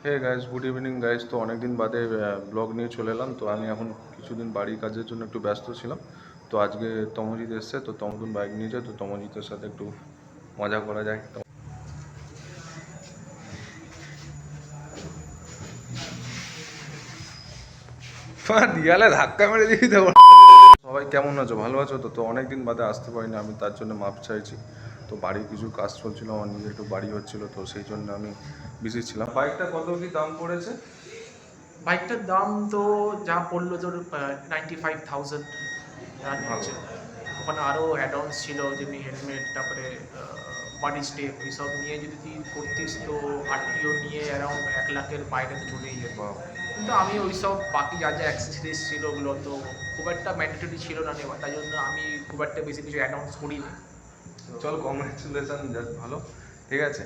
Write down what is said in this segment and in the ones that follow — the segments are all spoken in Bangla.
হে গাইস, গুড ইভিনিং গাইস। তো অনেকদিন বাদে ব্লগ নিয়ে চলে এলাম। তো আমি এখন কিছুদিন বাড়ির কাজের জন্য একটু ব্যস্ত ছিলাম। তো আজকে তমজিৎ এসছে, তো তমদুন বাইক নিয়েছে, তো তমজিতের সাথে একটু মজা করা যায়। তো দিয়ালে ধাক্কা মেরে দিয়ে দেবো। সবাই কেমন আছো? ভালো আছো? তো তো অনেকদিন বাদে আসতে পারিনি, আমি তার জন্য মাপ চাইছি। তো বাড়ির কিছু কাজ চলছিল, আমার নিজে একটু বাড়ি হচ্ছিল, তো সেই জন্য আমি বিজি ছিলাম। বাইকটা কত কি দাম পড়েছে? বাইকটার দাম তো যা পড়লো তোর 95,000 রান ভালো। হচ্ছে। ওখানে আরও অ্যাডঅনস ছিল, যেমনি হেলমেট, তারপরে বডি স্টেপ, এইসব নিয়ে যদি তুই করতিস তো আরটিও নিয়ে অ্যারাউন্ড 1 লাখের বাইরে তো চলেই যেত। বাহ। কিন্তু আমি ওই সব বাকি যা যা অ্যাক্সেসরিজ ছিল ওগুলো তো খুব একটা ম্যান্ডেটরি ছিল না নেওয়া, তাই জন্য আমি খুব একটা বেশি কিছু অ্যানাউন্স করিনি। চল, কংগ্রেচুলেশন, জাস্ট ভালো। ঠিক আছে।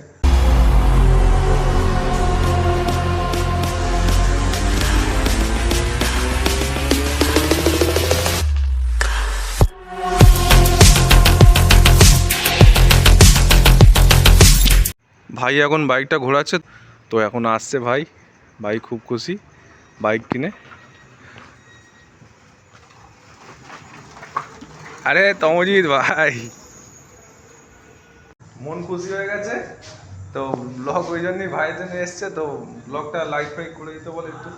ভাই এখন বাইকটা ঘোরাচ্ছে, তো এখন আসছে ভাই। ভাই খুব খুশি বাইক কিনে। আরে তমজিৎ ভাই, মন খুশি হয়ে গেছে। তো ব্লগ ওই জন্যই ভাইয়ের জন্য এসছে, তো ব্লগটা লাইক ফাইক করে দিতে বলে একটু।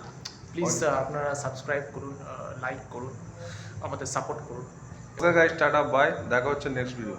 প্লিজ আপনারা সাবস্ক্রাইব করুন, লাইক করুন, আমাদের সাপোর্ট করুন। ওকে গাইস, টাটা বাই, দেখা হচ্ছে নেক্সট ভিডিও।